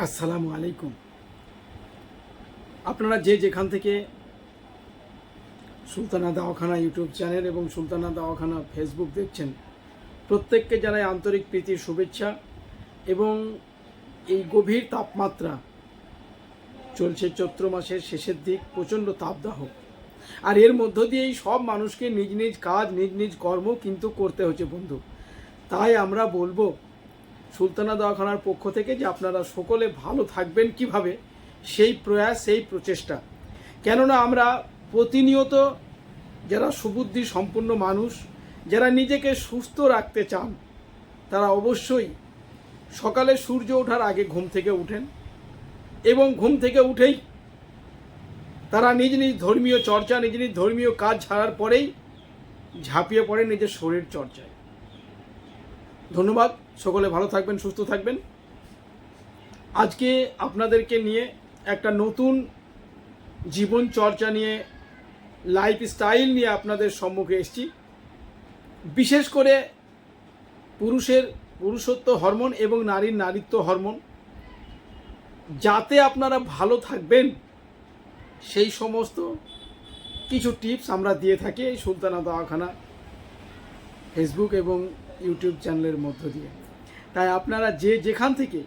আসসালামু আলাইকুম। আপনারা যে যেখান থেকে সুলতানা দাওয়াখানা ইউটিউব চ্যানেল এবং সুলতানা দাওয়াখানা ফেসবুক দেখছেন, প্রত্যেককে জানাই আন্তরিক প্রীতির শুভেচ্ছা। এবং এই গভীর তাপমাত্রা চলছে, চৈত্র মাসের শেষের দিক, প্রচণ্ড তাপদাহ। আর এর মধ্য দিয়েই সব মানুষকে নিজ নিজ কাজ, নিজ নিজ কর্ম কিন্তু করতে হচ্ছে বন্ধু। তাই আমরা বলবো সুলতানা দাওয়াখানার পক্ষ থেকে যে আপনারা সকলে ভালো থাকবেন কিভাবে, সেই প্রয়াস, সেই প্রচেষ্টা। কেননা আমরা প্রতিনিয়ত যারা সুবুদ্ধি সম্পন্ন মানুষ, যারা নিজেকে সুস্থ রাখতে চান, তারা অবশ্যই সকালে সূর্য ওঠার আগে ঘুম থেকে উঠেন এবং ঘুম থেকে উঠেই তারা নিজ নিজ ধর্মীয় চর্চা, নিজ নিজ ধর্মীয় কাজ ছাড়ার পরেই ঝাঁপিয়ে পড়ে নিজের শরীর চর্চায়। ধন্যবাদ। সকলে ভালো থাকবেন, সুস্থ থাকবেন। আজকে আপনাদেরকে নিয়ে একটা নতুন জীবন চর্চা নিয়ে, লাইফস্টাইল নিয়ে আপনাদের সম্মুখে এসেছি। বিশেষ করে পুরুষের পুরুষত্ব হরমোন এবং নারীর নারীত্ব হরমোন, যাতে আপনারা ভালো থাকবেন সেই সমস্ত কিছু টিপস আমরা দিয়ে থাকি এই সুলতানা দাওয়াখানা ফেসবুক এবং ইউটিউব চ্যানেলের মধ্য দিয়ে। তাই আপনারা যে যেখান থেকে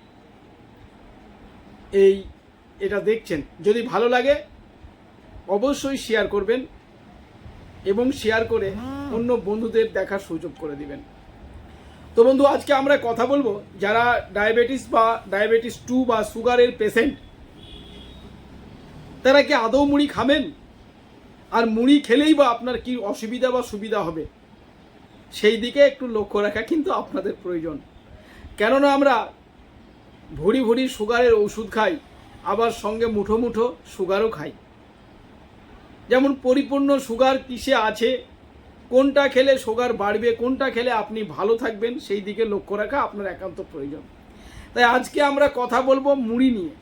এটা দেখছেন, যদি ভালো লাগে অবশ্যই শেয়ার করবেন এবং শেয়ার করে অন্য বন্ধুদের দেখার সুযোগ করে দিবেন। তো বন্ধু, আজকে আমরা কথা বলবো যারা ডায়াবেটিস বা ডায়াবেটিস 2 বা সুগারের পেশেন্ট, তারা কি আদৌ মুড়ি খাবেন? আর মুড়ি খেলেই বা আপনার কি অসুবিধা বা সুবিধা হবে, সেই দিকে একটু লক্ষ্য রাখা কিন্তু আপনাদের প্রয়োজন। কেননা আমরা ভুড়ি ভুড়ি সুগারের ওষুধ খাই, আবার সঙ্গে মুঠো মুঠো সুগারও খাই। যেমন পরিপূর্ণ সুগার কিসে আছে, কোনটা খেলে সুগার বাড়বে, কোনটা খেলে আপনি ভালো থাকবেন, সেই দিকে লক্ষ্য রাখা আপনার একান্ত প্রয়োজন। তাই আজকে আমরা কথা বলবো মুড়ি নিয়ে।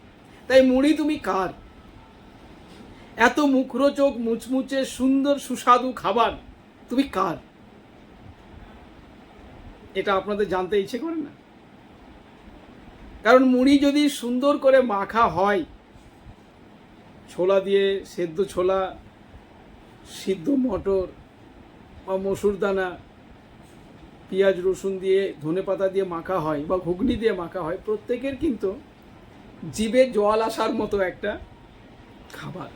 তাই মুড়ি তুমি কার? এত মুখরোচক, মুচমুচে, সুন্দর, সুস্বাদু খাবার তুমি কার? এটা আপনাদের জানতে ইচ্ছে করে না? কারণ মুড়ি যদি সুন্দর করে মাখা হয়, ছোলা দিয়ে, সেদ্ধ ছোলা, সিদ্ধ মটর বা মসুর দানা, পেঁয়াজ রসুন দিয়ে, ধনেপাতা দিয়ে মাখা হয় বা ঘুগনি দিয়ে মাখা হয়, প্রত্যেকের কিন্তু জিভে জল আসার মতো একটা খাবার।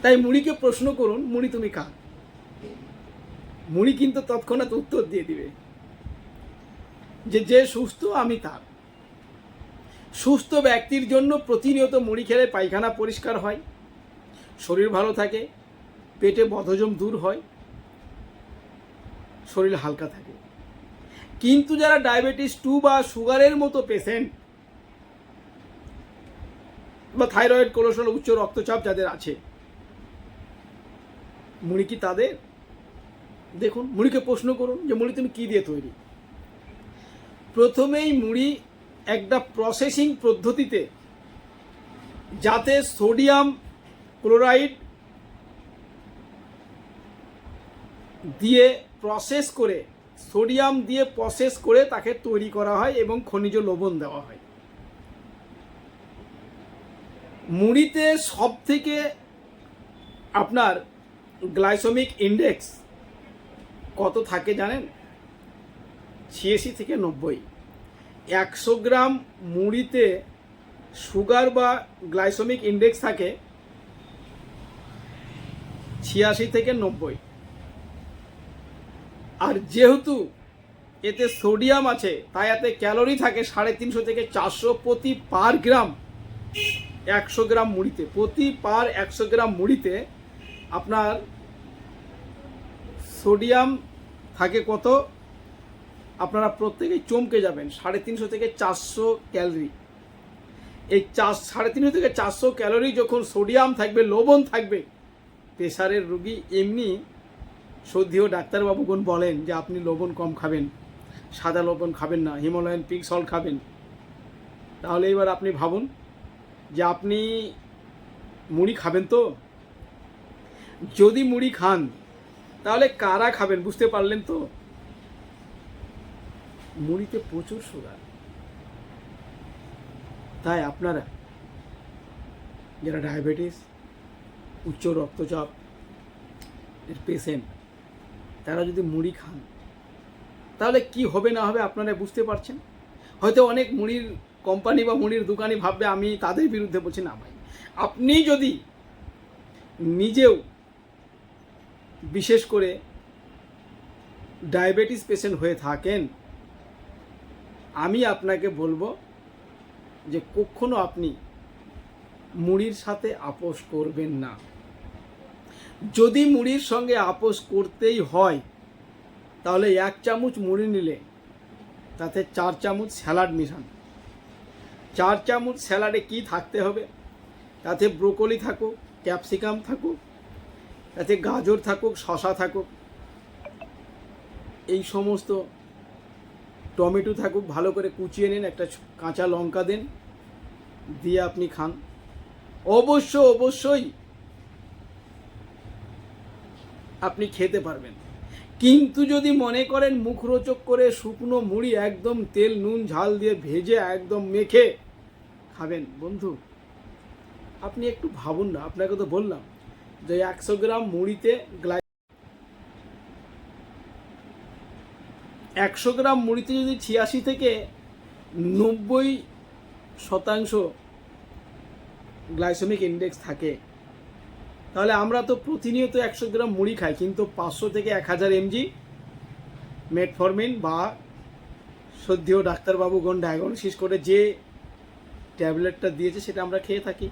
তাই মুড়িকে প্রশ্ন করুন, মুড়ি তুমি কার? মুড়ি কিন্তু তৎক্ষণাৎ উত্তর দিয়ে দিবে যে সুস্থ আমি তার। সুস্থ ব্যক্তির জন্য প্রতিনিয়ত মুড়ি খেলে পায়খানা পরিষ্কার হয়, শরীর ভালো থাকে, পেটে বদহজম দূর হয়, শরীর হালকা থাকে। কিন্তু যারা ডায়াবেটিস 2 বা সুগারের মতো পেশেন্ট বা থাইরয়েড, কোলেস্টেরল, উচ্চ রক্তচাপ যাদের আছে, মুড়ি কি তাদের? দেখুন, মুড়িকে প্রশ্ন করুন যে মুড়ি তুমি কি দিয়ে তৈরি। প্রথমেই মুড়ি একটা প্রসেসিং পদ্ধতিতে, যাতে সোডিয়াম ক্লোরাইড দিয়ে প্রসেস করে, সোডিয়াম দিয়ে প্রসেস করে তাকে তৈরি করা হয় এবং খনিজ লবণ দেওয়া হয়। মুড়িতে সব থেকে আপনার গ্লাইসেমিক ইন্ডেক্স কত থাকে জানেন? 86 থেকে 90। 100 গ্রাম মুড়িতে সুগার বা গ্লাইসেমিক ইন্ডেক্স থাকে 86 থেকে 90। আর যেহেতু এতে সোডিয়াম আছে, তাই এতে ক্যালোরি থাকে 350 থেকে 400 প্রতি পার গ্রাম। 100 গ্রাম মুড়িতে, প্রতি পার 100 গ্রাম মুড়িতে আপনার সোডিয়াম থাকে কত? আপনারা প্রত্যেকেই চমকে যাবেন, 350 থেকে 400 ক্যালোরি। এই 350 থেকে 400 ক্যালোরি যখন সোডিয়াম থাকবে, লবণ থাকবে, প্রেশারের রোগী এমনি শ্রদ্ধেয় ডাক্তারবাবুগণ বলেন যে আপনি লবণ কম খাবেন, সাদা লবণ খাবেন না, হিমালয়ান পিঙ্ক সল্ট খাবেন। তাহলে এবার আপনি ভাবুন যে আপনি মুড়ি খাবেন তো? যদি মুড়ি খান তাহলে কারা খাবেন, বুঝতে পারলেন তো? মুড়িতে প্রচুর সুগার। তাই আপনারা যারা ডায়াবেটিস, উচ্চ রক্তচাপ এর পেশেন্ট, তারা যদি মুড়ি খান তাহলে কি হবে না হবে আপনারা বুঝতে পারছেন। হয়তো অনেক মুড়ির কোম্পানি বা মুড়ির দোকানি ভাববে আমি তাদের বিরুদ্ধে বলছি, না ভাই, আপনি যদি নিজেও বিশেষ করে ডায়াবেটিস পেশেন্ট হয়ে থাকেন, আমি আপনাকে বলবো যে কখনো আপনি মুড়ির সাথে আপোষ করবেন না। যদি মুড়ির সঙ্গে আপোষ করতেই হয় তাহলে 1 চামচ মুড়ি নিলে তাতে 4 চামচ স্যালাড মিশান। 4 চামচ স্যালাডে কি থাকতে হবে? তাতে ব্রোকলি থাকুক, ক্যাপসিকাম থাকুক, তাতে গাজর থাকুক, শসা থাকুক, এই সমস্ত টমেটো থাকুক, ভালো করে কুচিয়ে নিন, একটা কাঁচা লঙ্কা দেন, দিয়ে আপনি খান। অবশ্যই আপনি খেতে পারবেন। কিন্তু যদি মনে করেন মুখরোচক করে শুকনো মুড়ি একদম তেল নুন ঝাল দিয়ে ভেজে একদম মেখে খাবেন, বন্ধু আপনি একটু ভাবুন না। আপনাকে তো বললাম যে 100 গ্রাম মুড়িতে 100 গ্রাম মুড়িতে যদি 86 থেকে 90% গ্লাইসেমিক ইন্ডেক্স থাকে, তাহলে আমরা তো প্রতিনিয়ত 100 গ্রাম মুড়ি খাই, কিন্তু 500 থেকে 1000 mg মেটফরমিন বা সদ্যীয় ডাক্তারবাবুগণ ডায়াগনোসিস করে যে ট্যাবলেটটা দিয়েছে সেটা আমরা খেয়ে থাকি।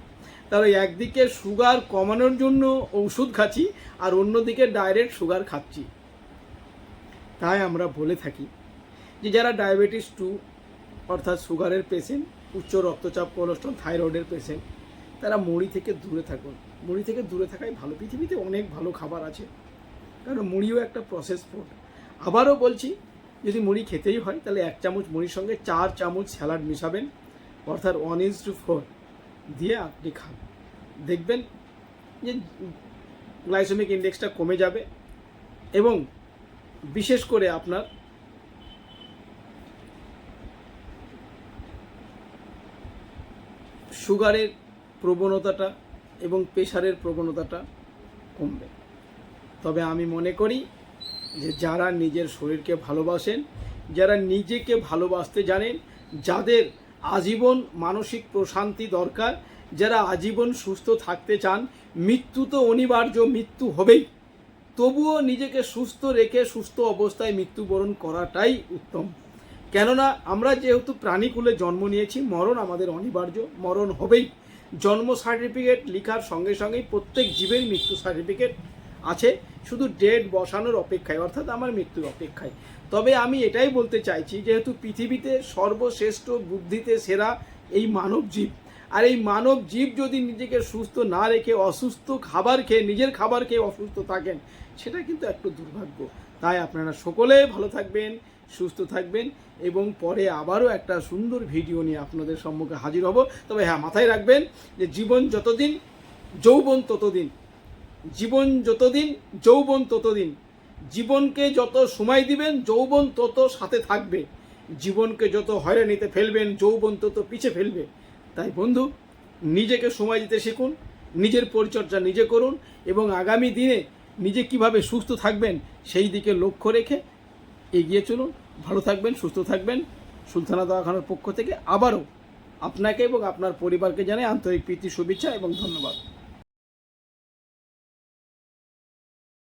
তাহলে একদিকে সুগার কমানোর জন্য ওষুধ খাচ্ছি আর অন্যদিকে ডাইরেক্ট সুগার খাচ্ছি। তাই আমরা বলে থাকি যে যারা ডায়াবেটিস 2 অর্থাৎ সুগারের পেশেন্ট, উচ্চ রক্তচাপ, কোলেস্ট্রল, থাইরয়েডের পেশেন্ট, তারা মুড়ি থেকে দূরে থাকুন। মুড়ি থেকে দূরে থাকাই ভালো। পৃথিবীতে অনেক ভালো খাবার আছে, কারণ মুড়িও একটা প্রসেস ফুড। আবারও বলছি, যদি মুড়ি খেতেই হয় তাহলে 1 চামচ মুড়ির সঙ্গে 4 চামচ স্যালাড মিশাবেন, অর্থাৎ 1:4 দিয়ে আপনি খান। দেখবেন যে গ্লাইসেমিক ইন্ডেক্সটা কমে যাবে এবং বিশেষ করে আপনার সুগারের প্রবণতাটা এবং প্রেশারের প্রবণতাটা কমবে। তবে আমি মনে করি যে যারা নিজের শরীরকে ভালোবাসেন, যারা নিজেকে ভালোবাসতে জানেন, যাদের আজীবন মানসিক প্রশান্তি দরকার, যারা আজীবন সুস্থ থাকতে চান, মৃত্যু তো অনিবার্য, মৃত্যু হবেই, তবুও নিজেকে সুস্থ রেখে সুস্থ অবস্থায় মৃত্যুবরণ করাটাই উত্তম। কেননা আমরা যেহেতু প্রাণীকুলে জন্ম নিয়েছি, মরণ আমাদের অনিবার্য, মরণ হবেই। জন্ম সার্টিফিকেট লেখার সঙ্গে সঙ্গেই প্রত্যেক জীবের মৃত্যু সার্টিফিকেট আছে, শুধু ডেট বসানোর অপেক্ষায়, অর্থাৎ আমার মৃত্যুর অপেক্ষায়। তবে আমি এটাই বলতে চাইছি, যেহেতু পৃথিবীতে সর্বশ্রেষ্ঠ বুদ্ধিতে সেরা এই মানব জীব, আর এই মানব জীব যদি নিজেকে সুস্থ না রেখে অসুস্থ খাবার খেয়ে, নিজের খাবার খেয়ে অসুস্থ থাকেন, সেটা কিন্তু একটু দুর্ভাগ্য। তাই আপনারা সকলে ভালো থাকবেন, সুস্থ থাকবেন, এবং পরে আবারও একটা সুন্দর ভিডিও নিয়ে আপনাদের সম্মুখে হাজির হব। তবে হ্যাঁ, মাথায় রাখবেন যে জীবন যতদিন যৌবন ততদিন, জীবন যতদিন যৌবন ততদিন। জীবনকে যত সময় দিবেন যৌবন তত সাথে থাকবে, জীবনকে যত হয়রানিতে ফেলবেন যৌবন তত পিছে ফেলবে। তাই বন্ধু, নিজেকে সময় দিতে শিখুন, নিজের পরিচর্যা নিজে করুন, এবং আগামী দিনে নিজে কিভাবে সুস্থ থাকবেন সেই দিকে লক্ষ্য রেখে এগিয়ে চলুন। ভালো থাকবেন, সুস্থ থাকবেন। সুলতানা দওয়াখানার পক্ষ থেকে আবারও আপনাকে এবং আপনার পরিবারকে জানাই আন্তরিক প্রীতি, শুভেচ্ছা এবং ধন্যবাদ।